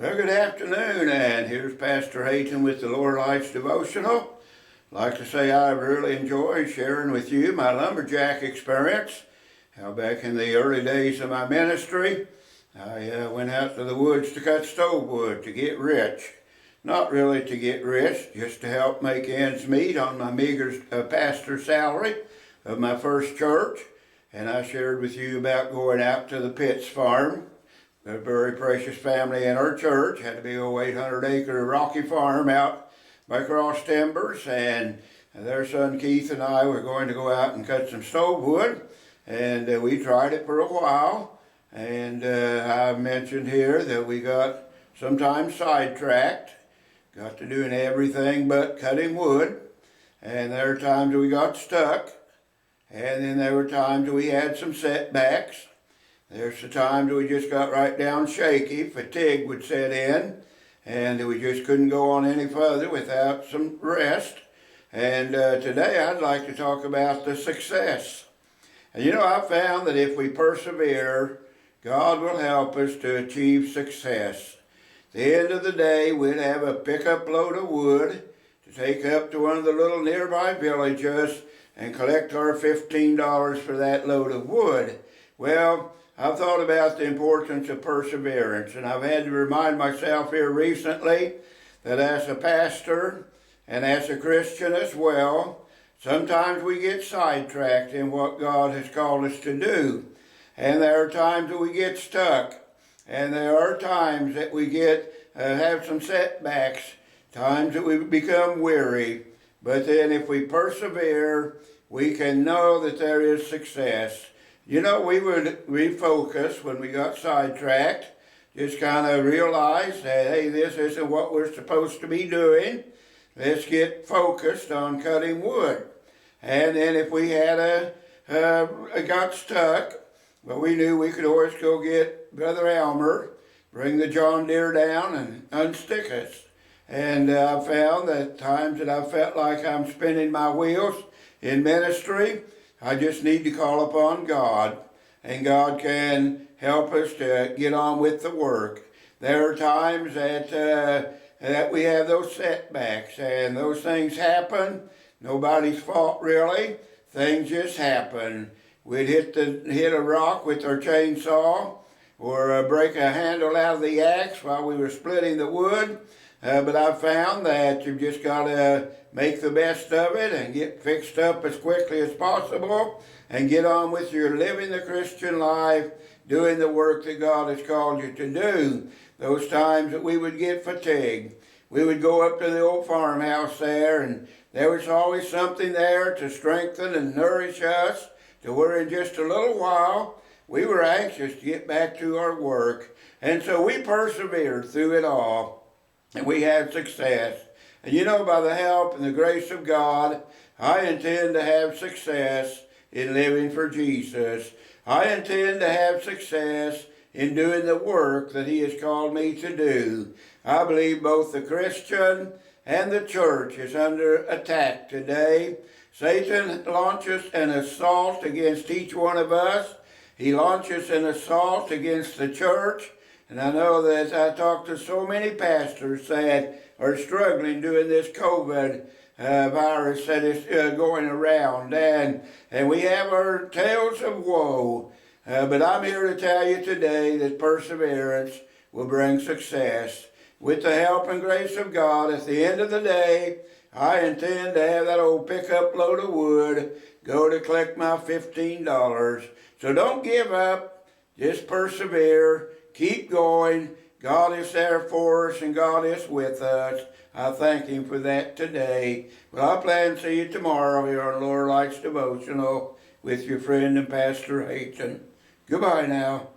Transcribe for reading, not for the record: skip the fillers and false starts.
Well, good afternoon, and here's Pastor Hayton with the Lower Lights Devotional. I'd like to say I've really enjoyed sharing with you my lumberjack experience. How back in the early days of my ministry, I went out to the woods to cut stove wood to get rich. Not really to get rich, just to help make ends meet on my meager pastor salary of my first church. And I shared with you about going out to the Pitts farm. A very precious family in our church. Had a big old 800-acre rocky farm out by Cross Timbers, and their son Keith and I were going to go out and cut some stove wood, and we tried it for a while. And I mentioned here that we got sometimes sidetracked, got to doing everything but cutting wood, and there were times we got stuck, and then there were times we had some setbacks. There's the times we just got right down shaky, fatigue would set in, and we just couldn't go on any further without some rest. And today I'd like to talk about the success. And you know, I found that if we persevere, God will help us to achieve success. At the end of the day, we'd have a pickup load of wood to take up to one of the little nearby villages and collect our $15 for that load of wood. Well, I've thought about the importance of perseverance, and I've had to remind myself here recently that as a pastor and as a Christian as well, sometimes we get sidetracked in what God has called us to do. And there are times that we get stuck, and there are times that we have some setbacks, times that we become weary. But then if we persevere, we can know that there is success. You know, we would refocus when we got sidetracked, just kind of realize that, hey, this isn't what we're supposed to be doing. Let's get focused on cutting wood. And then if we had got stuck, well, we knew we could always go get Brother Elmer, bring the John Deere down and unstick us. And I found that times that I felt like I'm spinning my wheels in ministry, I just need to call upon God, and God can help us to get on with the work. There are times that we have those setbacks, and those things happen. Nobody's fault, really. Things just happen. We'd hit a rock with our chainsaw, or break a handle out of the axe while we were splitting the wood. But I found that you've just got to make the best of it and get fixed up as quickly as possible and get on with your living the Christian life, doing the work that God has called you to do. Those times that we would get fatigued, we would go up to the old farmhouse there, and there was always something there to strengthen and nourish us, to where in just a little while we were anxious to get back to our work. And so we persevered through it all. And we had success. And you know, by the help and the grace of God, I intend to have success in living for Jesus. I intend to have success in doing the work that He has called me to do. I believe both the Christian and the church is under attack today. Satan launches an assault against each one of us. He launches an assault against the church. And I know that as I talk to so many pastors that are struggling doing this COVID virus that is going around, and we have our tales of woe. But I'm here to tell you today that perseverance will bring success. With the help and grace of God, at the end of the day, I intend to have that old pickup load of wood go to collect my $15. So don't give up, just persevere. Keep going. God is there for us, and God is with us. I thank Him for that today. Well, I plan to see you tomorrow here on Lower Lights Devotional with your friend and Pastor Hayton. Goodbye now.